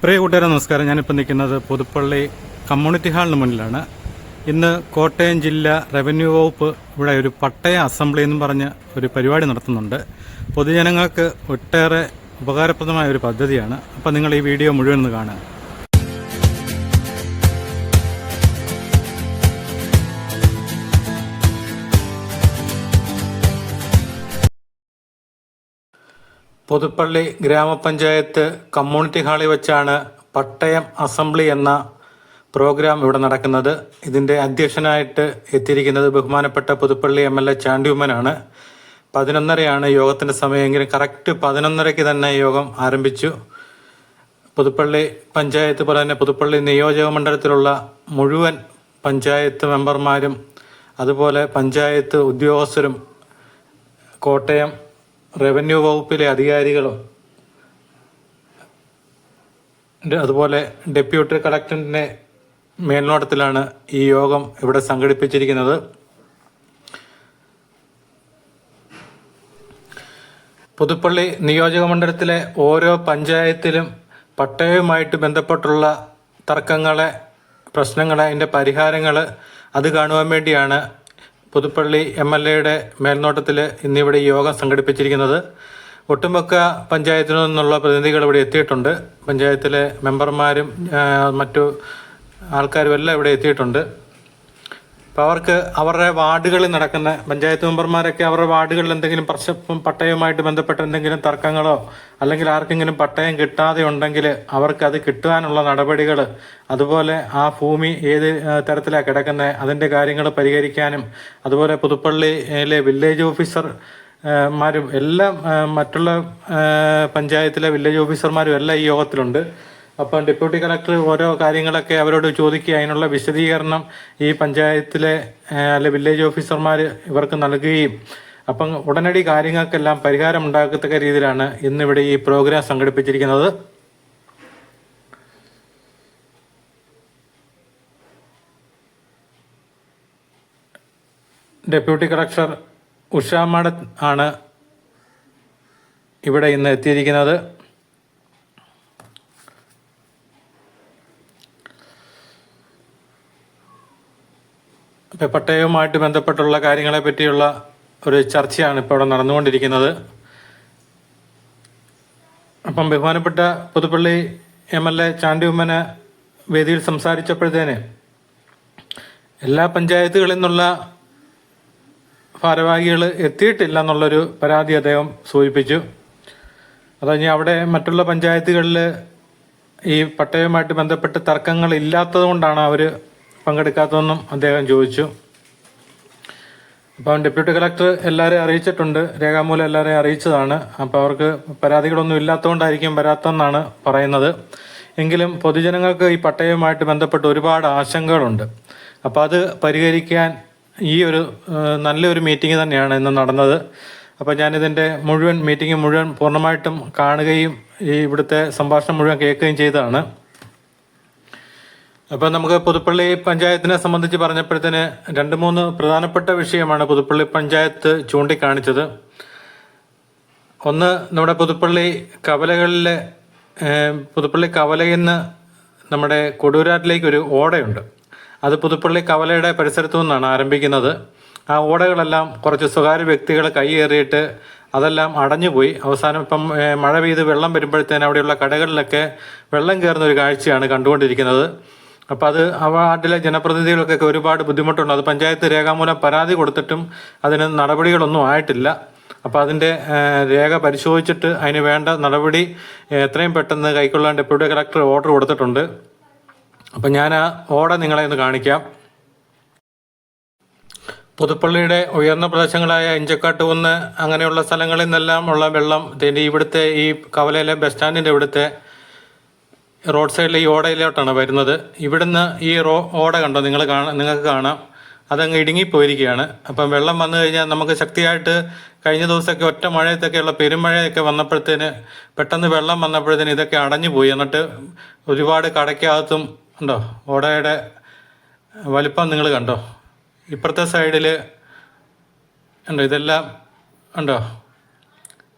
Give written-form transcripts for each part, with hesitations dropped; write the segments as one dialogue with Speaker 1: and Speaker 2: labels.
Speaker 1: പ്രിയ കൂട്ടുകാരെ നമസ്കാരം. ഞാനിപ്പോൾ നിൽക്കുന്നത് പുതുപ്പള്ളി കമ്മ്യൂണിറ്റി ഹാളിന് മുന്നിലാണ്. ഇന്ന് കോട്ടയം ജില്ലാ റവന്യൂ വകുപ്പ് ഇവിടെ ഒരു പട്ടയ അസംബ്ലി എന്നും പറഞ്ഞ് ഒരു പരിപാടി നടത്തുന്നുണ്ട്. പൊതുജനങ്ങൾക്ക് ഒട്ടേറെ ഉപകാരപ്രദമായ ഒരു പദ്ധതിയാണ്. അപ്പോൾ നിങ്ങൾ ഈ വീഡിയോ മുഴുവൻ ഒന്ന് കാണുക. പുതുപ്പള്ളി ഗ്രാമപഞ്ചായത്ത് കമ്മ്യൂണിറ്റി ഹാളിൽ വെച്ചാണ് പട്ടയം അസംബ്ലി എന്ന പ്രോഗ്രാം ഇവിടെ നടക്കുന്നത്. ഇതിൻ്റെ അധ്യക്ഷനായിട്ട് എത്തിയിരിക്കുന്നത് ബഹുമാനപ്പെട്ട പുതുപ്പള്ളി MLA ചാണ്ടി ഉമ്മനാണ്. 11:30 യോഗത്തിൻ്റെ സമയമെങ്കിലും കറക്റ്റ് 11:30 തന്നെ യോഗം ആരംഭിച്ചു. പുതുപ്പള്ളി പഞ്ചായത്ത് പോലെ തന്നെ പുതുപ്പള്ളി നിയോജക മണ്ഡലത്തിലുള്ള മുഴുവൻ പഞ്ചായത്ത് മെമ്പർമാരും അതുപോലെ പഞ്ചായത്ത് ഉദ്യോഗസ്ഥരും കോട്ടയം റവന്യൂ വകുപ്പിലെ അധികാരികളും അതുപോലെ ഡെപ്യൂട്ടി കളക്ടറിൻ്റെ മേൽനോട്ടത്തിലാണ് ഈ യോഗം ഇവിടെ സംഘടിപ്പിച്ചിരിക്കുന്നത്. പുതുപ്പള്ളി നിയോജക മണ്ഡലത്തിലെ ഓരോ പഞ്ചായത്തിലും പട്ടയവുമായിട്ട് ബന്ധപ്പെട്ടുള്ള തർക്കങ്ങളെ, പ്രശ്നങ്ങളെ, അതിൻ്റെ പരിഹാരങ്ങൾ അത് കാണുവാൻ വേണ്ടിയാണ് പുതുപ്പള്ളി MLAയുടെ മേൽനോട്ടത്തിൽ ഇന്നിവിടെ ഈ യോഗം സംഘടിപ്പിച്ചിരിക്കുന്നത്. ഒട്ടുമിക്ക പഞ്ചായത്തിൽ നിന്നുള്ള പ്രതിനിധികൾ ഇവിടെ എത്തിയിട്ടുണ്ട്. പഞ്ചായത്തിലെ മെമ്പർമാരും മറ്റു ആൾക്കാരും എല്ലാം ഇവിടെ എത്തിയിട്ടുണ്ട്. അപ്പോൾ അവർക്ക് അവരുടെ വാർഡുകളിൽ നടക്കുന്ന പഞ്ചായത്ത് മെമ്പർമാരൊക്കെ അവരുടെ വാർഡുകളിൽ എന്തെങ്കിലും പട്ടയവുമായിട്ട് ബന്ധപ്പെട്ട എന്തെങ്കിലും തർക്കങ്ങളോ അല്ലെങ്കിൽ ആർക്കെങ്കിലും പട്ടയം കിട്ടാതെ ഉണ്ടെങ്കിൽ അവർക്കത് കിട്ടാനുള്ള നടപടികൾ, അതുപോലെ ആ ഭൂമി ഏത് തരത്തിലാണ് കിടക്കുന്നത് അതിൻ്റെ കാര്യങ്ങൾ പരിഹരിക്കാനും, അതുപോലെ പുതുപ്പള്ളിയിലെ വില്ലേജ് ഓഫീസർമാരും എല്ലാം മറ്റുള്ള പഞ്ചായത്തിലെ വില്ലേജ് ഓഫീസർമാരും എല്ലാം ഈ യോഗത്തിലുണ്ട്. അപ്പം ഡെപ്യൂട്ടി കളക്ടർ ഓരോ കാര്യങ്ങളൊക്കെ അവരോട് ചോദിക്കുക, അതിനുള്ള വിശദീകരണം ഈ പഞ്ചായത്തിലെ അല്ലെ വില്ലേജ് ഓഫീസർമാർ ഇവർക്ക് നൽകുകയും അപ്പം ഉടനടി കാര്യങ്ങൾക്കെല്ലാം പരിഹാരം ഉണ്ടാക്കത്തക്ക രീതിയിലാണ് ഇന്നിവിടെ ഈ പ്രോഗ്രാം സംഘടിപ്പിച്ചിരിക്കുന്നത്. ഡെപ്യൂട്ടി കളക്ടർ ഉഷ മാഡം ആണ് ഇവിടെ ഇന്ന് എത്തിയിരിക്കുന്നത്. പട്ടയവുമായിട്ട് ബന്ധപ്പെട്ടുള്ള കാര്യങ്ങളെ പറ്റിയുള്ള ഒരു ചർച്ചയാണ് ഇപ്പോൾ ഇവിടെ നടന്നുകൊണ്ടിരിക്കുന്നത്. അപ്പം ബഹുമാനപ്പെട്ട പുതുപ്പള്ളി MLA ചാണ്ടി ഉമ്മന് വേദിയിൽ സംസാരിച്ചപ്പോഴത്തേന് എല്ലാ പഞ്ചായത്തുകളിൽ നിന്നുള്ള ഭാരവാഹികൾ എത്തിയിട്ടില്ല എന്നുള്ളൊരു പരാതി അദ്ദേഹം സൂചിപ്പിച്ചു. അത് കഴിഞ്ഞ് അവിടെ മറ്റുള്ള പഞ്ചായത്തുകളിൽ ഈ പട്ടയവുമായിട്ട് ബന്ധപ്പെട്ട് തർക്കങ്ങൾ ഇല്ലാത്തത് കൊണ്ടാണ് അവർ പങ്കെടുക്കാത്തതെന്നും അദ്ദേഹം ചോദിച്ചു. അപ്പം ഡെപ്യൂട്ടി കളക്ടർ എല്ലാവരെയും അറിയിച്ചിട്ടുണ്ട്, രേഖാമൂലം എല്ലാവരെയും അറിയിച്ചതാണ്. അപ്പോൾ അവർക്ക് പരാതികളൊന്നും ഇല്ലാത്തതുകൊണ്ടായിരിക്കും വരാത്തെന്നാണ് പറയുന്നത്. എങ്കിലും പൊതുജനങ്ങൾക്ക് ഈ പട്ടയവുമായിട്ട് ബന്ധപ്പെട്ട് ഒരുപാട് ആശങ്കകളുണ്ട്. അപ്പോൾ അത് പരിഹരിക്കാൻ ഈ ഒരു നല്ലൊരു മീറ്റിംഗ് തന്നെയാണ് ഇന്ന് നടന്നത്. അപ്പോൾ ഞാനിതിൻ്റെ മീറ്റിംഗ് മുഴുവൻ പൂർണ്ണമായിട്ടും കാണുകയും ഈ ഇവിടുത്തെ സംഭാഷണം മുഴുവൻ കേൾക്കുകയും ചെയ്തതാണ്. അപ്പോൾ നമുക്ക് പുതുപ്പള്ളി പഞ്ചായത്തിനെ സംബന്ധിച്ച് പറഞ്ഞപ്പോഴത്തേന് 2-3 പ്രധാനപ്പെട്ട വിഷയമാണ് പുതുപ്പള്ളി പഞ്ചായത്ത് ചൂണ്ടിക്കാണിച്ചത്. ഒന്ന്, നമ്മുടെ പുതുപ്പള്ളി കവലയിൽ നിന്ന് നമ്മുടെ കൊടൂരാറ്റിലേക്ക് ഒരു ഓടയുണ്ട്. അത് പുതുപ്പള്ളി കവലയുടെ പരിസരത്തു നിന്നാണ് ആരംഭിക്കുന്നത്. ആ ഓടകളെല്ലാം കുറച്ച് സ്വകാര്യ വ്യക്തികൾ കൈയേറിയിട്ട് അതെല്ലാം അടഞ്ഞുപോയി. അവസാനം ഇപ്പം മഴ പെയ്ത് വെള്ളം വരുമ്പോഴത്തേന് അവിടെയുള്ള കടകളിലൊക്കെ വെള്ളം കയറുന്ന ഒരു കാഴ്ചയാണ് കണ്ടുകൊണ്ടിരിക്കുന്നത്. അപ്പോൾ അത് ആ വാർഡിലെ ജനപ്രതിനിധികൾക്കൊക്കെ ഒരുപാട് ബുദ്ധിമുട്ടുണ്ട്. അത് പഞ്ചായത്ത് രേഖാമൂലം പരാതി കൊടുത്തിട്ടും അതിന് നടപടികളൊന്നും ആയിട്ടില്ല. അപ്പോൾ അതിൻ്റെ രേഖ പരിശോധിച്ചിട്ട് അതിന് വേണ്ട നടപടി എത്രയും പെട്ടെന്ന് കൈക്കൊള്ളാൻ ഡെപ്യൂട്ടി കളക്ടർ ഓർഡർ കൊടുത്തിട്ടുണ്ട്. അപ്പം ഞാൻ ആ ഓട നിങ്ങളെ ഒന്ന് കാണിക്കാം. പുതുപ്പള്ളിയുടെ ഉയർന്ന പ്രദേശങ്ങളായ ഇഞ്ചക്കാട്ടുകുന്ന് അങ്ങനെയുള്ള സ്ഥലങ്ങളിൽ നിന്നെല്ലാം ഉള്ള വെള്ളം ഇവിടുത്തെ ഈ കവലയിലെ ബസ് സ്റ്റാൻഡിൻ്റെ ഇവിടുത്തെ റോഡ് സൈഡിലെ ഈ ഓടയിലോട്ടാണ് വരുന്നത്. ഇവിടുന്ന് ഈ ഓട കണ്ടോ, നിങ്ങൾക്ക് കാണാം. അതങ്ങ് ഇടുങ്ങിപ്പോയിരിക്കുകയാണ്. അപ്പം വെള്ളം വന്നു കഴിഞ്ഞാൽ നമുക്ക് ശക്തിയായിട്ട് കഴിഞ്ഞ ദിവസമൊക്കെ ഒറ്റ മഴയത്തൊക്കെയുള്ള പെരുമഴയൊക്കെ വന്നപ്പോഴത്തേന് പെട്ടെന്ന് വെള്ളം വന്നപ്പോഴത്തേന് ഇതൊക്കെ അടഞ്ഞു പോയി. എന്നിട്ട് ഒരുപാട് കടയ്ക്കകത്തും ഉണ്ടോ ഓടയുടെ വലിപ്പം നിങ്ങൾ കണ്ടോ, ഇപ്പുറത്തെ സൈഡിൽ ഉണ്ടോ, ഇതെല്ലാം ഉണ്ടോ.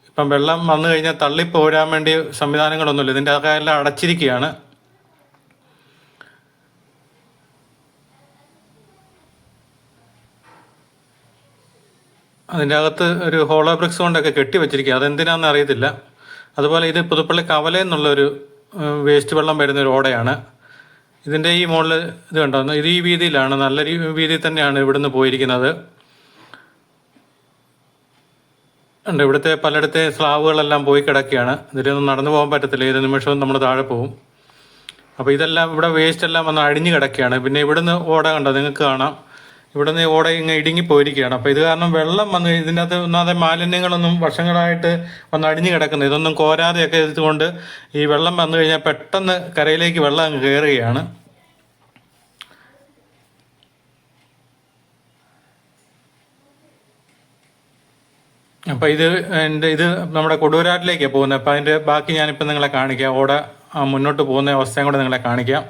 Speaker 1: ഇപ്പം വെള്ളം വന്നു കഴിഞ്ഞാൽ തള്ളിപ്പോരാൻ വേണ്ടി സംവിധാനങ്ങളൊന്നുമില്ല, ഇതിൻ്റെ അകത്തെല്ലാം അടച്ചിരിക്കുകയാണ്. അതിൻ്റെ അകത്ത് ഒരു ഹോളോ ബ്രിക്സ് കൊണ്ടൊക്കെ കെട്ടി വെച്ചിരിക്കുക, അതെന്തിനാണെന്ന് അറിയത്തില്ല. അതുപോലെ ഇത് പുതുപ്പള്ളി കവല എന്നുള്ളൊരു വേസ്റ്റ് വെള്ളം വരുന്നൊരു ഓടയാണ്. ഇതിൻ്റെ ഈ മുകളിൽ ഇത് കണ്ടോ, ഇത് ഈ വീതിയിലാണ്, നല്ല വീതിയിൽ തന്നെയാണ് ഇവിടുന്ന് പോയിരിക്കുന്നത്. ഉണ്ട്, ഇവിടുത്തെ പലയിടത്തെ സ്ലാബുകളെല്ലാം പോയി കിടക്കുകയാണ്. ഇതിലൊന്നും നടന്നു പോകാൻ പറ്റത്തില്ല, ഏത് നിമിഷവും നമ്മൾ താഴെ പോകും. അപ്പോൾ ഇതെല്ലാം ഇവിടെ വേസ്റ്റ് എല്ലാം വന്ന് അടിഞ്ഞു കിടക്കുകയാണ്. പിന്നെ ഇവിടുന്ന് ഓട കണ്ടോ, നിങ്ങൾക്ക് കാണാം, ഇവിടുന്ന് ഓട ഇങ്ങനെ ഇടുങ്ങി പോയിരിക്കുകയാണ്. അപ്പോൾ ഇത് കാരണം വെള്ളം വന്ന് ഇതിൻ്റെ അകത്ത് ഒന്നാതെ മാലിന്യങ്ങളൊന്നും വർഷങ്ങളായിട്ട് വന്ന് അടിഞ്ഞു കിടക്കുന്നത്, ഇതൊന്നും കോരാതെയൊക്കെ ഇതുകൊണ്ട് ഈ വെള്ളം വന്നു കഴിഞ്ഞാൽ പെട്ടെന്ന് കരയിലേക്ക് വെള്ളം അങ്ങ് കയറുകയാണ്. അപ്പോൾ ഇത് നമ്മുടെ കൊടുവരാട്ടിലേക്കാണ് പോകുന്നത്. അപ്പോൾ അതിൻ്റെ ബാക്കി ഞാനിപ്പോൾ നിങ്ങളെ കാണിക്കാം, ഓട മുന്നോട്ട് പോകുന്ന അവസ്ഥയും കൂടെ നിങ്ങളെ കാണിക്കാം.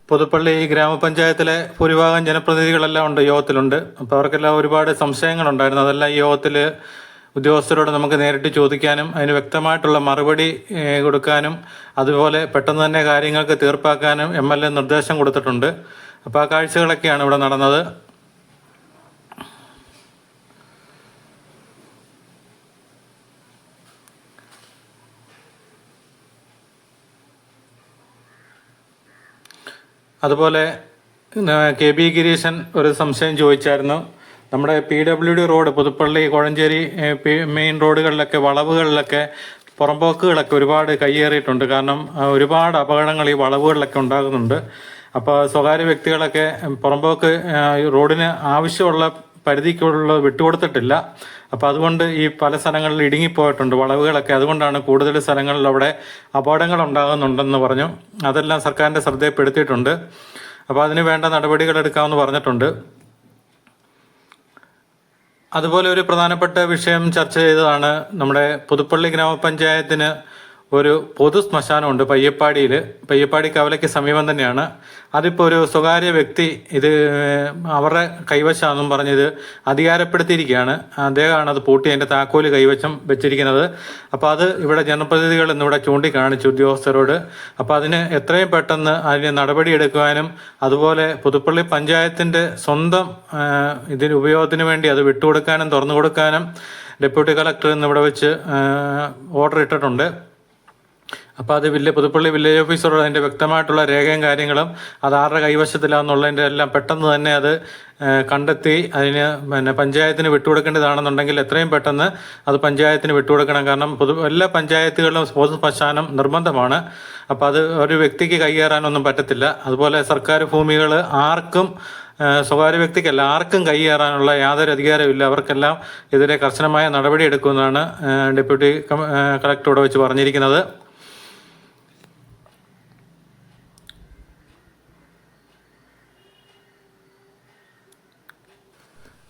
Speaker 1: പുതുപ്പള്ളി ഗ്രാമപഞ്ചായത്തിലെ ഭൂരിഭാഗം ജനപ്രതിനിധികളെല്ലാം ഉണ്ട്, യോഗത്തിലുണ്ട്. അപ്പോൾ അവർക്കെല്ലാം ഒരുപാട് സംശയങ്ങളുണ്ടായിരുന്നു. അതെല്ലാം ഈ യോഗത്തിൽ ഉദ്യോഗസ്ഥരോട് നമുക്ക് നേരിട്ട് ചോദിക്കാനും അതിന് വ്യക്തമായിട്ടുള്ള മറുപടി കൊടുക്കാനും അതുപോലെ പെട്ടെന്ന് തന്നെ കാര്യങ്ങൾക്ക് തീർപ്പാക്കാനും MLA നിർദ്ദേശം കൊടുത്തിട്ടുണ്ട്. അപ്പോൾ ആ കാഴ്ചകളൊക്കെയാണ് ഇവിടെ നടന്നത്. അതുപോലെ KB ഗിരീശൻ ഒരു സംശയം ചോദിച്ചായിരുന്നു. നമ്മുടെ PWD road Puthuppally Kozhencherry main റോഡുകളിലൊക്കെ വളവുകളിലൊക്കെ പുറമ്പോക്കുകളൊക്കെ ഒരുപാട് കയ്യേറിയിട്ടുണ്ട്. കാരണം ഒരുപാട് അപകടങ്ങൾ ഈ വളവുകളിലൊക്കെ ഉണ്ടാകുന്നുണ്ട്. അപ്പോൾ സ്വകാര്യ വ്യക്തികളൊക്കെ പുറമ്പോക്ക് റോഡിന് ആവശ്യമുള്ള പരിധിക്കുള്ള വിട്ടുകൊടുത്തിട്ടില്ല. അപ്പോൾ അതുകൊണ്ട് ഈ പല സ്ഥലങ്ങളിൽ ഇടുങ്ങിപ്പോയിട്ടുണ്ട് വളവുകളൊക്കെ. അതുകൊണ്ടാണ് കൂടുതൽ സ്ഥലങ്ങളിൽ അവിടെ അപകടങ്ങൾ ഉണ്ടാകുന്നുണ്ടെന്ന് പറഞ്ഞു. അതെല്ലാം സർക്കാരിൻ്റെ ശ്രദ്ധയിൽപ്പെടുത്തിയിട്ടുണ്ട്. അപ്പോൾ അതിന് വേണ്ട നടപടികൾ എടുക്കാമെന്ന് പറഞ്ഞിട്ടുണ്ട്. അതുപോലെ ഒരു പ്രധാനപ്പെട്ട വിഷയം ചർച്ച ചെയ്തതാണ് നമ്മുടെ പുതുപ്പള്ളി ഗ്രാമപഞ്ചായത്തിന് ഒരു പൊതു ശ്മശാനമുണ്ട് പയ്യപ്പാടി കവലയ്ക്ക് സമീപം തന്നെയാണ്. അതിപ്പോൾ ഒരു സ്വകാര്യ വ്യക്തി ഇത് അവരുടെ കൈവശമാണെന്നും പറഞ്ഞത് അധികാരപ്പെടുത്തിയിരിക്കുകയാണ്. അദ്ദേഹമാണ് അത് പൂട്ടി അതിൻ്റെ താക്കോല് കൈവശം വെച്ചിരിക്കുന്നത്. അപ്പോൾ അത് ഇവിടെ ജനപ്രതിനിധികൾ ഇന്നിവിടെ ചൂണ്ടിക്കാണിച്ചു ഉദ്യോഗസ്ഥരോട്. അപ്പോൾ അതിന് എത്രയും പെട്ടെന്ന് അതിന് നടപടിയെടുക്കുവാനും അതുപോലെ പുതുപ്പള്ളി പഞ്ചായത്തിൻ്റെ സ്വന്തം ഇതിന് ഉപയോഗത്തിന് വേണ്ടി അത് വിട്ടുകൊടുക്കാനും തുറന്നു കൊടുക്കാനും ഡെപ്യൂട്ടി കളക്ടർ ഇന്നിവിടെ വെച്ച് ഓർഡർ ഇട്ടിട്ടുണ്ട്. അപ്പോൾ അത് പുതുപ്പള്ളി വില്ലേജ് ഓഫീസറോട് അതിൻ്റെ വ്യക്തമായിട്ടുള്ള രേഖയും കാര്യങ്ങളും അത് ആരുടെ കൈവശത്തിലാണെന്നുള്ളതിൻ്റെ എല്ലാം പെട്ടെന്ന് തന്നെ അത് കണ്ടെത്തി അതിന് പഞ്ചായത്തിന് വിട്ടുകൊടുക്കേണ്ടതാണെന്നുണ്ടെങ്കിൽ എത്രയും പെട്ടെന്ന് അത് പഞ്ചായത്തിന് വിട്ടുകൊടുക്കണം. കാരണം എല്ലാ പഞ്ചായത്തുകളിലും പൊതു ശ്മശാനം നിർബന്ധമാണ്. അപ്പോൾ അത് ഒരു വ്യക്തിക്ക് കൈയേറാനൊന്നും പറ്റത്തില്ല. അതുപോലെ സർക്കാർ ഭൂമികൾ ആർക്കും സ്വകാര്യ വ്യക്തിക്കല്ല ആർക്കും കൈയേറാനുള്ള യാതൊരു അധികാരമില്ല. അവർക്കെല്ലാം എതിരെ കർശനമായ നടപടി എടുക്കുമെന്നാണ് ഡെപ്യൂട്ടി കളക്ടറോട് വെച്ച് പറഞ്ഞിരിക്കുന്നത്.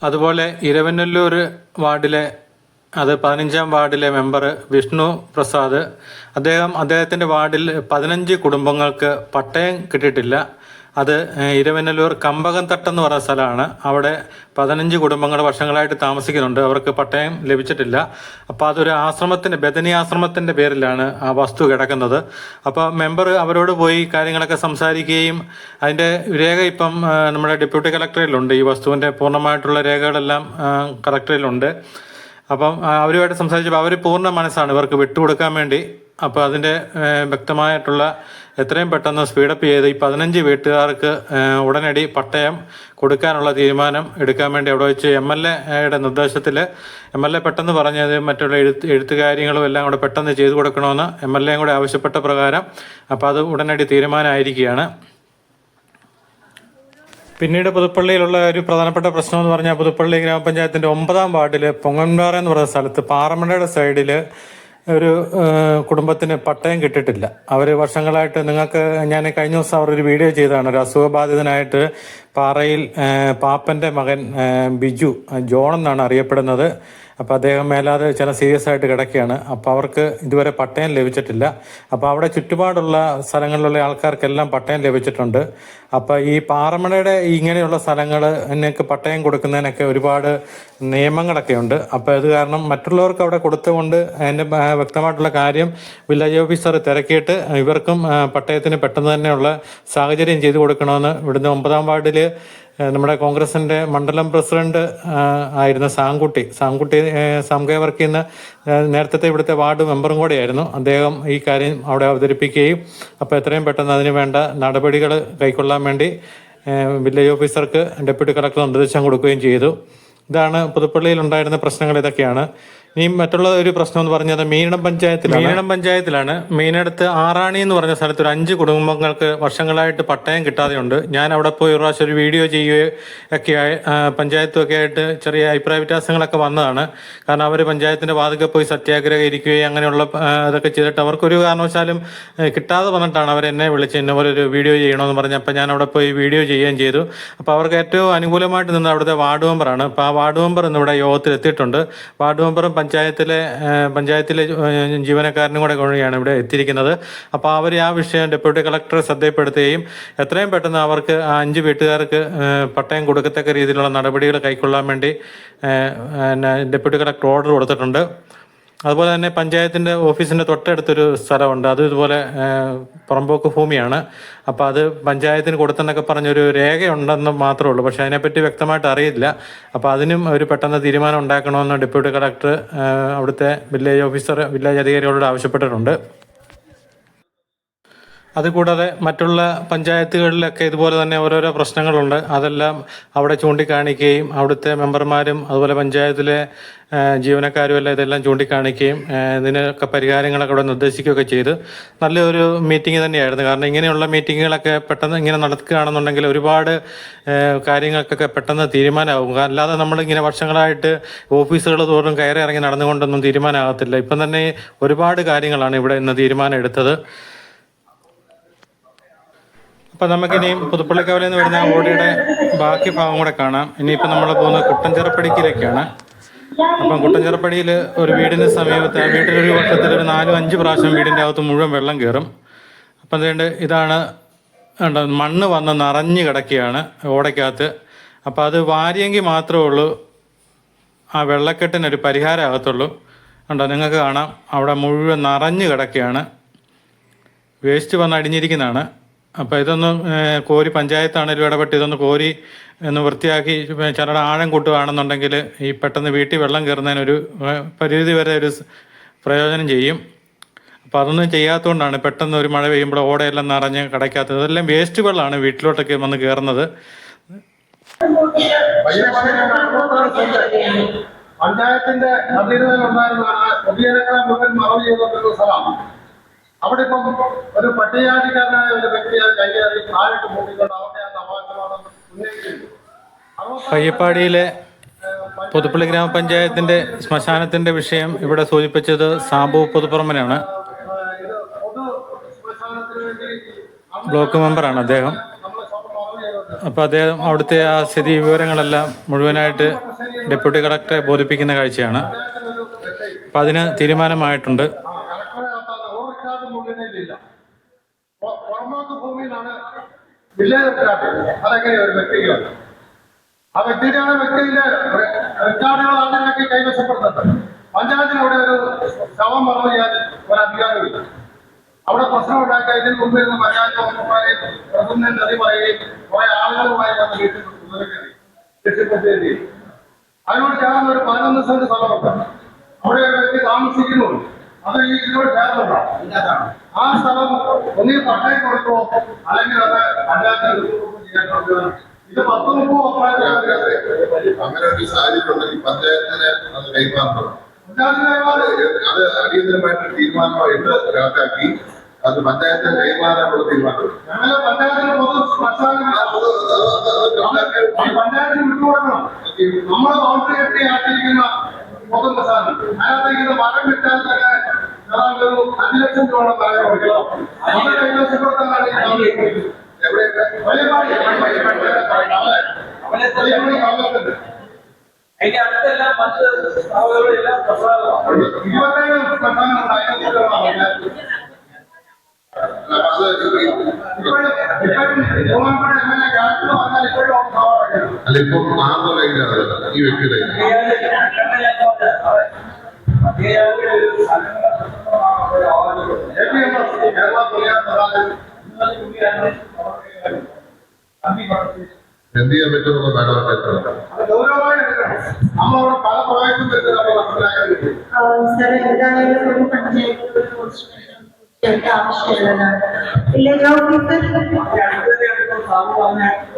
Speaker 1: അതുപോലെ ഇരവനല്ലൂർ വാർഡിലെ 15-ാം വാർഡിലെ മെമ്പർ വിഷ്ണു പ്രസാദ് അദ്ദേഹത്തിൻ്റെ വാർഡിൽ 15 കുടുംബങ്ങൾക്ക് പട്ടയം കിട്ടിയിട്ടില്ല. അത് ഇരവനല്ലൂർ കമ്പകം തട്ടെന്ന് പറയുന്ന സ്ഥലമാണ്. അവിടെ 15 കുടുംബങ്ങൾ വർഷങ്ങളായിട്ട് താമസിക്കുന്നുണ്ട്. അവർക്ക് പട്ടയം ലഭിച്ചിട്ടില്ല. അപ്പോൾ അതൊരു ബദനി ആശ്രമത്തിൻ്റെ പേരിലാണ് ആ വസ്തു കിടക്കുന്നത്. അപ്പോൾ മെമ്പർ അവരോട് പോയി കാര്യങ്ങളൊക്കെ സംസാരിക്കുകയും അതിൻ്റെ രേഖ ഇപ്പം നമ്മുടെ ഡെപ്യൂട്ടി കളക്ടറിലുണ്ട്. ഈ വസ്തുവിൻ്റെ പൂർണ്ണമായിട്ടുള്ള രേഖകളെല്ലാം കളക്ടറിലുണ്ട്. അപ്പം അവരുമായിട്ട് സംസാരിച്ചപ്പോൾ അവർ പൂർണ്ണ മനസ്സാണ് ഇവർക്ക് വിട്ടുകൊടുക്കാൻ വേണ്ടി. അപ്പോൾ അതിൻ്റെ വ്യക്തമായിട്ടുള്ള എത്രയും പെട്ടെന്ന് സ്പീഡപ്പ് ചെയ്ത് ഈ 15 വീട്ടുകാർക്ക് ഉടനടി പട്ടയം കൊടുക്കാനുള്ള തീരുമാനം എടുക്കാൻ വേണ്ടി അവിടെ വെച്ച് MLAയുടെ നിർദ്ദേശത്തിൽ MLA പെട്ടെന്ന് പറഞ്ഞത് മറ്റുള്ള എഴുത്തുകാര്യങ്ങളും എല്ലാം കൂടെ പെട്ടെന്ന് ചെയ്തു കൊടുക്കണമെന്ന് MLA കൂടെ ആവശ്യപ്പെട്ട പ്രകാരം അപ്പോൾ അത് ഉടനടി തീരുമാനമായിരിക്കുകയാണ്. പിന്നീട് പുതുപ്പള്ളിയിലുള്ള ഒരു പ്രധാനപ്പെട്ട പ്രശ്നം എന്ന് പറഞ്ഞാൽ പുതുപ്പള്ളി ഗ്രാമപഞ്ചായത്തിൻ്റെ 9-ാം വാർഡിൽ പൊങ്ങൻപാറ എന്ന് പറയുന്ന സ്ഥലത്ത് പാറമടയുടെ സൈഡിൽ ഒരു കുടുംബത്തിന് പട്ടയം കിട്ടിയിട്ടില്ല. അവർ വർഷങ്ങളായിട്ട് നിങ്ങൾക്ക് ഞാൻ കഴിഞ്ഞ ദിവസം അവരൊരു വീഡിയോ ചെയ്തതാണ്. ഒരു അസുഖബാധിതനായിട്ട് പാറയിൽ പാപ്പൻ്റെ മകൻ ബിജു, ജോൺ എന്നാണ് അറിയപ്പെടുന്നത്. അപ്പോൾ അദ്ദേഹം മേലാതെ ചില സീരിയസ് ആയിട്ട് കിടക്കുകയാണ്. അപ്പോൾ അവർക്ക് ഇതുവരെ പട്ടയം ലഭിച്ചിട്ടില്ല. അപ്പോൾ അവിടെ ചുറ്റുപാടുള്ള സ്ഥലങ്ങളിലുള്ള ആൾക്കാർക്കെല്ലാം പട്ടയം ലഭിച്ചിട്ടുണ്ട്. അപ്പോൾ ഈ പാറമടയുടെ ഇങ്ങനെയുള്ള സ്ഥലങ്ങൾ എന്നൊക്കെ പട്ടയം കൊടുക്കുന്നതിനൊക്കെ ഒരുപാട് നിയമങ്ങളൊക്കെ ഉണ്ട്. അപ്പോൾ ഇത് കാരണം മറ്റുള്ളവർക്ക് അവിടെ കൊടുത്തുകൊണ്ട് അതിൻ്റെ വ്യക്തമായിട്ടുള്ള കാര്യം വില്ലേജ് ഓഫീസർ തിരക്കിയിട്ട് ഇവർക്കും പട്ടയത്തിന് പെട്ടെന്ന് തന്നെയുള്ള സാഹചര്യം ചെയ്തു കൊടുക്കണമെന്ന് ഇവിടുന്ന് 9-ാം വാർഡിൽ നമ്മുടെ കോൺഗ്രസിൻ്റെ മണ്ഡലം പ്രസിഡന്റ് ആയിരുന്ന സാംകുട്ടി സാംകെ വർക്ക് ചെയ്യുന്ന നേരത്തെ ഇവിടുത്തെ വാർഡ് മെമ്പറും കൂടെയായിരുന്നു. അദ്ദേഹം ഈ കാര്യം അവിടെ അവതരിപ്പിക്കുകയും അപ്പോൾ എത്രയും പെട്ടെന്ന് അതിന് വേണ്ട നടപടികൾ കൈക്കൊള്ളാൻ വേണ്ടി വില്ലേജ് ഓഫീസർക്ക് ഡെപ്യൂട്ടി കളക്ടർ നിർദ്ദേശം കൊടുക്കുകയും ചെയ്തു. ഇതാണ് പുതുപ്പള്ളിയിൽ ഉണ്ടായിരുന്ന പ്രശ്നങ്ങൾ. ഇതൊക്കെയാണ്. ഇനി മറ്റുള്ള ഒരു പ്രശ്നം എന്ന് പറഞ്ഞത് മീനടം പഞ്ചായത്തിലാണ്. മീനടത്ത് ആറാണി എന്ന് പറഞ്ഞ സ്ഥലത്ത് ഒരു 5 കുടുംബങ്ങൾക്ക് വർഷങ്ങളായിട്ട് പട്ടയം കിട്ടാതെയുണ്ട്. ഞാൻ അവിടെ പോയി ഒരു പ്രാവശ്യം ഒരു വീഡിയോ ചെയ്യുകയൊക്കെ പഞ്ചായത്തുമൊക്കെ ആയിട്ട് ചെറിയ അഭിപ്രായ വ്യത്യാസങ്ങളൊക്കെ വന്നതാണ്. കാരണം അവർ പഞ്ചായത്തിന്റെ വാതിൽക്കൽ പോയി സത്യാഗ്രഹം ഇരിക്കുകയും അങ്ങനെയുള്ള ഇതൊക്കെ ചെയ്തിട്ട് അവർക്കൊരു കാരണവശാലും കിട്ടാതെ വന്നിട്ടാണ് അവരെന്നെ വിളിച്ച് ഇന്നപോലെ ഒരു വീഡിയോ ചെയ്യണമെന്ന് പറഞ്ഞപ്പോൾ ഞാൻ അവിടെ പോയി വീഡിയോ ചെയ്യുകയും ചെയ്തു. അപ്പോൾ അവർക്ക് ഏറ്റവും അനുകൂലമായിട്ട് നിന്ന് അവിടുത്തെ വാർഡ് മെമ്പറാണ്. അപ്പോൾ ആ വാർഡ് മെമ്പർ ഇന്നിവിടെ യോഗത്തിൽ എത്തിയിട്ടുണ്ട്. വാർഡ് മെമ്പറും പഞ്ചായത്തിലെ ജീവനക്കാരനും കൂടെ കൂടിയാണ് ഇവിടെ എത്തിയിരിക്കുന്നത്. അപ്പോൾ അവർ ആ വിഷയം ഡെപ്യൂട്ടി കളക്ടറെ ശ്രദ്ധപ്പെടുത്തുകയും എത്രയും പെട്ടെന്ന് അവർക്ക് ആ 5 വീട്ടുകാർക്ക് പട്ടയം കൊടുക്കത്തക്ക രീതിയിലുള്ള നടപടികൾ കൈക്കൊള്ളാൻ വേണ്ടി ഡെപ്യൂട്ടി കളക്ടർ ഓർഡർ കൊടുത്തിട്ടുണ്ട്. അതുപോലെ തന്നെ പഞ്ചായത്തിൻ്റെ ഓഫീസിൻ്റെ തൊട്ടടുത്തൊരു സ്ഥലമുണ്ട്. അത് ഇതുപോലെ പുറമ്പോക്ക് ഭൂമിയാണ്. അപ്പോൾ അത് പഞ്ചായത്തിന് കൊടുത്തെന്നൊക്കെ പറഞ്ഞൊരു രേഖയുണ്ടെന്ന് മാത്രമേ ഉള്ളൂ. പക്ഷേ അതിനെപ്പറ്റി വ്യക്തമായിട്ട് അറിയില്ല. അപ്പോൾ അതിനും ഒരു പെട്ടെന്ന് തീരുമാനം ഉണ്ടാക്കണമെന്ന് ഡെപ്യൂട്ടി കളക്ടർ അവിടുത്തെ വില്ലേജ് അധികാരികളോട് ആവശ്യപ്പെട്ടിട്ടുണ്ട്. അതുകൂടാതെ മറ്റുള്ള പഞ്ചായത്തുകളിലൊക്കെ ഇതുപോലെ തന്നെ ഓരോരോ പ്രശ്നങ്ങളുണ്ട്. അതെല്ലാം അവിടെ ചൂണ്ടിക്കാണിക്കുകയും അവിടുത്തെ മെമ്പർമാരും അതുപോലെ പഞ്ചായത്തിലെ ജീവനക്കാരും എല്ലാം ഇതെല്ലാം ചൂണ്ടിക്കാണിക്കുകയും ഇതിനൊക്കെ പരിഹാരങ്ങളൊക്കെ അവിടെ നിർദ്ദേശിക്കുകയൊക്കെ ചെയ്ത് നല്ലൊരു മീറ്റിംഗ് തന്നെയായിരുന്നു. കാരണം ഇങ്ങനെയുള്ള മീറ്റിങ്ങുകളൊക്കെ പെട്ടെന്ന് ഇങ്ങനെ നടക്കുകയാണെന്നുണ്ടെങ്കിൽ ഒരുപാട് കാര്യങ്ങൾക്കൊക്കെ പെട്ടെന്ന് തീരുമാനമാകും. അല്ലാതെ നമ്മളിങ്ങനെ വർഷങ്ങളായിട്ട് ഓഫീസുകൾ തോറും കയറി ഇറങ്ങി നടന്നുകൊണ്ടൊന്നും തീരുമാനമാകത്തില്ല. ഇപ്പം തന്നെ ഒരുപാട് കാര്യങ്ങളാണ് ഇവിടെ ഇന്ന് തീരുമാനം എടുത്തത്. അപ്പം നമുക്കിനിയും പുതുപ്പള്ളിക്കവലയിൽ നിന്ന് വരുന്ന ഓടിയുടെ ബാക്കി ഭാഗം കൂടെ കാണാം. ഇനിയിപ്പോൾ നമ്മൾ പോകുന്നത് കുട്ടൻചിറപ്പടിക്കിലേക്കാണ്. അപ്പം കുട്ടൻചിറപ്പടിയിൽ ഒരു വീടിന് സമീപത്ത് ആ വീട്ടിലൊരു വർഷത്തിൽ ഒരു 4-5 പ്രാവശ്യം വീടിൻ്റെ അകത്ത് മുഴുവൻ വെള്ളം കയറും. അപ്പം അതുകൊണ്ട് ഇതാണ് മണ്ണ് വന്ന് നിറഞ്ഞു കിടക്കുകയാണ് ഓടയ്ക്കകത്ത്. അപ്പോൾ അത് വാരിയെങ്കിൽ മാത്രമേ ഉള്ളൂ ആ വെള്ളക്കെട്ടിനൊരു പരിഹാരം ആകത്തുള്ളൂ. ഉണ്ടോ, നിങ്ങൾക്ക് കാണാം അവിടെ മുഴുവൻ നിറഞ്ഞു കിടക്കുകയാണ്. വേസ്റ്റ് വന്ന് അടിഞ്ഞിരിക്കുന്നതാണ്. അപ്പോൾ ഇതൊന്ന് കോരി പഞ്ചായത്താണെങ്കിലും ഇടപെട്ട് ഇതൊന്ന് കോരി ഒന്ന് വൃത്തിയാക്കി ചിലരുടെ ആഴം കൂട്ടുകയാണെന്നുണ്ടെങ്കിൽ ഈ പെട്ടെന്ന് വീട്ടിൽ വെള്ളം കയറുന്നതിനൊരു പരിധി വരെ ഒരു പ്രയോജനം ചെയ്യും. അപ്പോൾ അതൊന്നും ചെയ്യാത്തതുകൊണ്ടാണ് പെട്ടെന്ന് ഒരു മഴ പെയ്യുമ്പോൾ ഓടയെല്ലാം നിറഞ്ഞ് കിടക്കാത്തത്. ഇതെല്ലാം വേസ്റ്റ് വെള്ളമാണ് വീട്ടിലോട്ടൊക്കെ വന്ന് കയറുന്നത്.
Speaker 2: പഞ്ചായത്തിന്റെ അവിടെ ഇപ്പം ഒരു പട്ടികജാതിക്കാരനായ ഒരു വ്യക്തിയെ കൈകാരി താഴിട്ട് മൂട്ടിക്കൊണ്ട് അവരുടെ ആ തമാശമാണ് ഉന്നയിക്കുന്നത്.
Speaker 1: പയ്യപ്പാടിയിലെ പുതുപ്പള്ളി ഗ്രാമപഞ്ചായത്തിന്റെ ശ്മശാനത്തിന്റെ വിഷയം ഇവിടെ സൂചിപ്പിച്ചത് സാബു പുതുപ്പറമ്പനാണ്. ബ്ലോക്ക് മെമ്പറാണ് അദ്ദേഹം. അപ്പോൾ അദ്ദേഹം അവിടുത്തെ ആ സ്ഥിതി വിവരങ്ങളെല്ലാം മുഴുവനായിട്ട് ഡെപ്യൂട്ടി കളക്ടറെ ബോധിപ്പിക്കുന്ന കാഴ്ചയാണ്. അപ്പം അതിന് തീരുമാനമായിട്ടുണ്ട്.
Speaker 2: ഭൂമിയിലാണ് വില്ലേജ് അതെങ്ങനെ ഒരു വ്യക്തിക്ക് ആ വ്യക്തിയുടെ വ്യക്തിയുടെ റെക്കോർഡുകൾ അതിനാക്കി കൈവശപ്പെടുത്തുന്നുണ്ട്. പഞ്ചായത്തിന് അവിടെ ഒരു ശവം മറവ് ചെയ്യാൻ ഒരു അധികാരമില്ല. അവിടെ പ്രശ്നം ഉണ്ടാക്കിയ ഇതിന് മുമ്പ് ഇരുന്ന് പഞ്ചായത്ത് മെമ്പർമാരെ പ്രസിഡന്റ് നദി പറയുകയും കുറെ ആളുകളുമായി വന്ന് വീട്ടിൽ അതിനോട് ചേർന്ന് ഒരു 11 സെന്റ് സ്ഥലമുണ്ട്. അവിടെ ഒരു വ്യക്തി താമസിക്കുന്നുണ്ട്. അത് ഈ ഇതിനോട് ചേർന്നുണ്ടാണ്. ആ സ്ഥലം ഒന്നീ പട്ടയം കൊടുക്കോ അല്ലെങ്കിൽ അത് പഞ്ചായത്തിന് ചെയ്യാൻ ഇത് 10-30
Speaker 3: അങ്ങനെ ഒരു സാഹചര്യം ഉണ്ടെങ്കിൽ പഞ്ചായത്തിന് അത് കൈമാറണം. അത് അടിയന്തരമായിട്ട് തീരുമാനമായിട്ട് കണക്കാക്കി അത് പഞ്ചായത്തിന് കൈമാറാനുള്ള തീരുമാനം
Speaker 2: പഞ്ചായത്തിന് വിട്ടുകൊടുക്കണം. നമ്മള് ബൗണ്ടറി കെട്ടി ആക്കിയിരിക്കുന്ന പൊതു പ്രസാദം അതിനകത്ത് മരം വിട്ടാൽ തന്നെ ഏതാണ്ട് ഒരു 5 ലക്ഷം രൂപ താഴെ കൊടുക്കണം. അത് കൈവശപ്പെടുത്താനാണ് ഈ താമസിക്കുന്നത്.
Speaker 3: എവിടെയൊക്കെ
Speaker 2: വലിയപാടി കവലത്തുണ്ട്.
Speaker 4: അതിന്റെ അടുത്തെല്ലാം മറ്റ് സ്ഥാപനങ്ങളെല്ലാം പ്രസാദമാണ്.
Speaker 2: 27 പ്രധാനമുണ്ട്. അതിനെ
Speaker 3: അത് അല്ല ഇപ്പം ആരുടെ കയ്യിലാണ് ഈ വ്യക്തിയുടെ എന്ത് ചെയ്യാൻ പറ്റുമെന്ന് മാഡം
Speaker 2: ഗൗരവമായി എടുക്കണം. നമ്മളവിടെ പല പ്രൊജക്റ്റും നമ്മൾ മനസ്സിലാക്കാൻ
Speaker 5: സാർ എന്തായാലും ഒരു പഞ്ചായത്ത് ഒരു കോൺസ്റ്റിറ്റ്യൂഷൻ ആവശ്യമുള്ളതാണ്. വില്ലേജ് ഓഫീസർ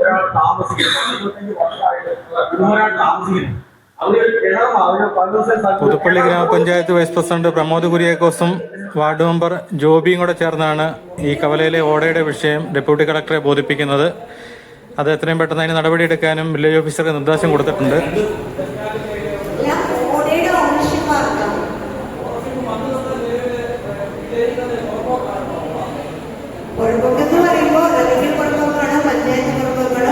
Speaker 4: ഒരാൾ താമസിക്കുന്നു, 25 വർഷമായിട്ട് ഒരാൾ താമസിക്കുന്നു.
Speaker 1: പുതുപ്പള്ളി ഗ്രാമപഞ്ചായത്ത് വൈസ് പ്രസിഡന്റ് പ്രമോദ് കുര്യാക്കോസും വാർഡ് മെമ്പർ ജോബിയും കൂടെ ചേർന്നാണ് ഈ കവലയിലെ ഓടയുടെ വിഷയം ഡെപ്യൂട്ടി കളക്ടറെ ബോധിപ്പിക്കുന്നത്. അത് എത്രയും പെട്ടെന്ന് അതിന് നടപടിയെടുക്കാനും വില്ലേജ് ഓഫീസർക്ക് നിർദ്ദേശം കൊടുത്തിട്ടുണ്ട്.
Speaker 5: ഓടയുടെ ഓണർഷിപ്പ് ആർക്കാണ്? പുറമ്പോക്കെന്ന് പറയുമ്പോൾ അല്ലെങ്കിൽ പുറമ്പോക്കാണോ പഞ്ചായത്ത് പുറമ്പോക്കാണോ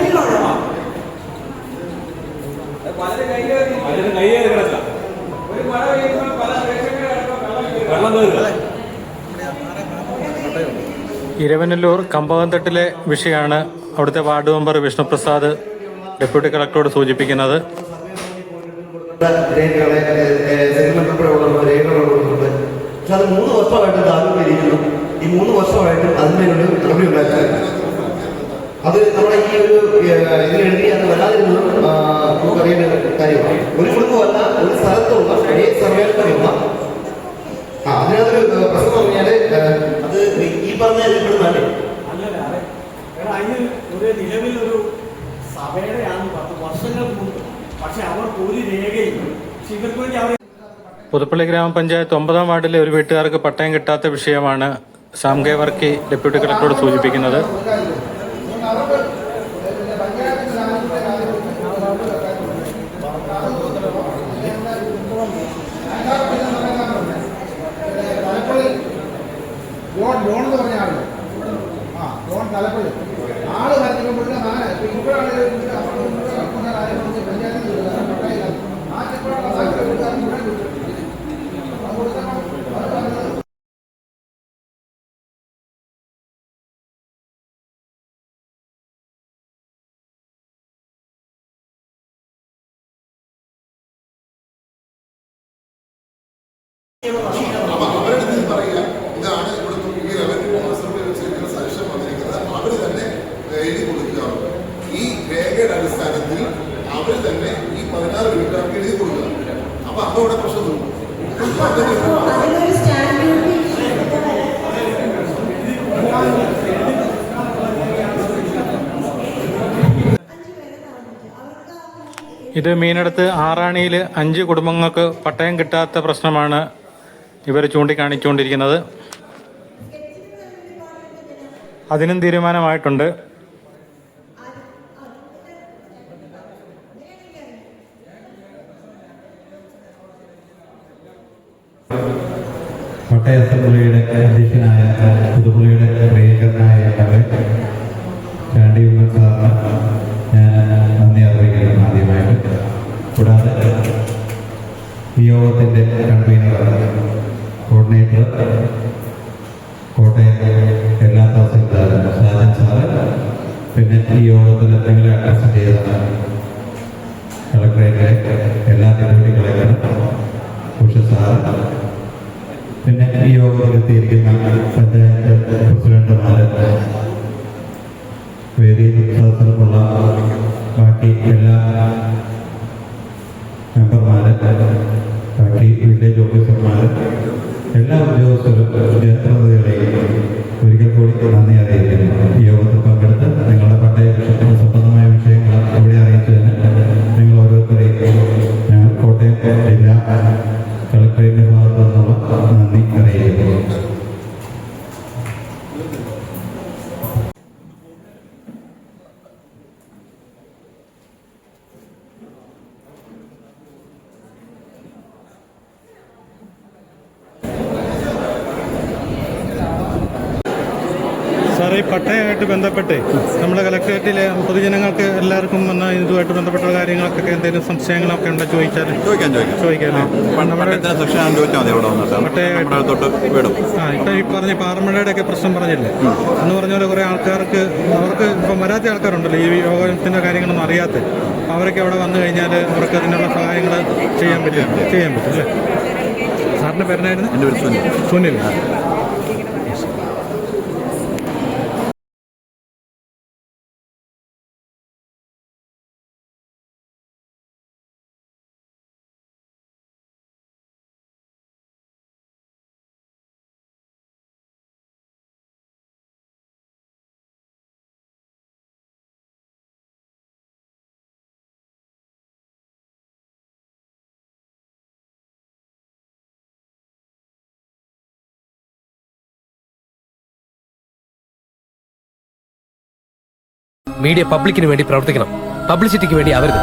Speaker 5: വീട്ടിലാണോ?
Speaker 1: ഇരവനല്ലൂർ കമ്പകംതട്ടിലെ വിഷയമാണ് അവിടുത്തെ വാർഡ് മെമ്പർ വിഷ്ണുപ്രസാദ് ഡെപ്യൂട്ടി കളക്ടറോട് സൂചിപ്പിക്കുന്നത്.
Speaker 6: രേഖകളെ സെഗ്മെന്റ് രേഖകൾ കൊടുക്കുന്നുണ്ട്. പക്ഷെ അത് 3 വർഷമായിട്ട് താല്പര്യമിരിക്കുന്നു. ഈ 3 വർഷമായിട്ടും അതിനൊരു നടപടി ഉണ്ടായിട്ടില്ല. അത് നമ്മുടെ ഈ ഒരു ഇതിലെഴുതി അത് വരാതിരുന്നത് നമുക്കറിയേണ്ട കാര്യമാണ്. ഒരു കുടുംബമല്ല, ഒരു സ്ഥലത്തുള്ള ഒരേ സർവേലുള്ള അതിനകത്തൊരു പ്രശ്നം പറഞ്ഞാല് അത് ഈ പറഞ്ഞ ഇതിൽപ്പെടുന്നല്ലേ.
Speaker 7: അതിന് ഒരു നിലവിൽ ഒരു സഭയുടെയാണ് 10 വർഷങ്ങൾക്ക് മുമ്പ്. പക്ഷെ അവർക്ക് ഒരു രേഖയില്ല. ഇവർക്ക് വേണ്ടി അവർ
Speaker 1: പുതുപ്പള്ളി ഗ്രാമപഞ്ചായത്ത് 9ാം വാർഡിലെ ഒരു വീട്ടുകാർക്ക് പട്ടയം കിട്ടാത്ത വിഷയമാണ് സാം കെ വർക്കി ഡെപ്യൂട്ടി കളക്ടറോട് സൂചിപ്പിക്കുന്നത്.
Speaker 2: ലോൺ എന്ന് പറഞ്ഞ ആള് ലോൺ തലപ്പള്ളി ആള് മരിക്കുമ്പോഴേ
Speaker 3: അപ്പൊ അവരുടെ അടുത്ത് പറയുക ഇതാണ് ഇവിടുത്തെ ഈ റവന്യൂ ഓഫീസറുടെ വെച്ചിരിക്കുന്ന സജഷൻ വന്നിരിക്കുന്നത്. അവർ തന്നെ എഴുതി കൊടുക്കുക. ഈ രേഖയുടെ അടിസ്ഥാനത്തിൽ അവർ തന്നെ ഈ 16 വീട്ടുകാർക്ക് എഴുതി കൊടുക്കുക. അപ്പൊ അതോടെ പ്രശ്നം തോന്നും.
Speaker 5: അതിനൊരു സ്റ്റാമ്പ് ഡ്യൂട്ടി
Speaker 1: ഇത് മീനടത്ത് ആറാണിയിൽ 5 കുടുംബങ്ങൾക്ക് പട്ടയം കിട്ടാത്ത പ്രശ്നമാണ് ഇവർ ചൂണ്ടിക്കാണിച്ചുകൊണ്ടിരിക്കുന്നത്. അതിനും തീരുമാനമായിട്ടുണ്ട്.
Speaker 8: കോട്ടയം അസംബ്ലിയുടെ അധ്യക്ഷനായ പുതുപ്പള്ളിയുടെ പ്രിയങ്കരനായ ചാണ്ടി ഉമ്മൻ സാറിന് ഞാൻ നന്ദി അറിയിക്കുന്നു ആദ്യമായിട്ട്. കൂടാതെ ഈ യോഗത്തിൻ്റെ കൺവീനർ കോർഡിനേറ്റർ കോട്ടയം എല്ലാ തഹസിൽദാരും ഷാജൻ സാറ്, പിന്നെ ഈ യോഗത്തിൽ നിങ്ങളെ അഡ്രസ് ചെയ്ത കളക്ടറേറ്റിലെ എല്ലാ ഡെപ്യൂട്ടി കളക്ടറും ഉഷ സാറ്, പിന്നെ ഈ യോഗത്തിലെത്തിയിരിക്കുന്ന പഞ്ചായത്ത് പ്രസിഡന്റുമാര്, വേദി സദസ്സിലുള്ള ബാക്കി എല്ലാ മെമ്പർമാര്, ബാക്കി വില്ലേജ് ഓഫീസർമാര്, എല്ലാ ഉദ്യോഗസ്ഥരും ജനപ്രതിനിധികളെയും ഒരിക്കൽ കൂടി നന്ദി അറിയിക്കുന്നു. ഈ യോഗത്തിൽ പങ്കെടുത്ത് നിങ്ങളുടെ പട്ടയ വിഷയത്തിന് സംബന്ധമായ വിഷയങ്ങൾ ഇവിടെ അറിയിച്ചതിന് നിങ്ങൾ ഓരോരുത്തരെയും ഞങ്ങൾ കോട്ടയം ജില്ലാ കളക്ടറേറ്റിന്റെ ഭാഗത്തു നിന്നുള്ള നന്ദി അറിയിക്കുന്നു.
Speaker 1: പട്ടയമായിട്ട് ബന്ധപ്പെട്ട് നമ്മുടെ കലക്ട്രേറ്റിലെ പൊതുജനങ്ങൾക്ക് എല്ലാവർക്കും വന്ന ഇതുമായിട്ട് ബന്ധപ്പെട്ട കാര്യങ്ങൾക്കൊക്കെ എന്തെങ്കിലും സംശയങ്ങളൊക്കെ ഉണ്ടോ ചോദിച്ചാൽ ചോദിക്കാമല്ലേ? നമ്മുടെ ഇപ്പം ഈ പറഞ്ഞ പാറമഴയുടെ ഒക്കെ പ്രശ്നം പറഞ്ഞില്ലേ എന്ന് പറഞ്ഞ പോലെ കുറേ ആൾക്കാർക്ക് അവർക്ക് ഇപ്പം വരാത്ത ആൾക്കാരുണ്ടല്ലോ ഈ യോഗത്തിൻ്റെ കാര്യങ്ങളൊന്നും അറിയാത്ത, അവരൊക്കെ അവിടെ വന്നു കഴിഞ്ഞാൽ അവർക്ക് അതിനുള്ള സഹായങ്ങൾ ചെയ്യാൻ പറ്റും അല്ലേ? സാറിൻ്റെ പേരെന്നായിരുന്നു?
Speaker 9: എൻ്റെ പേര് സുനിൽ.
Speaker 1: സുനിൽ.
Speaker 10: മീഡിയ പബ്ലിക്കിന് വേണ്ടി പ്രവർത്തിക്കണം, പബ്ലിസിറ്റിക്ക് വേണ്ടി ആവരുത്.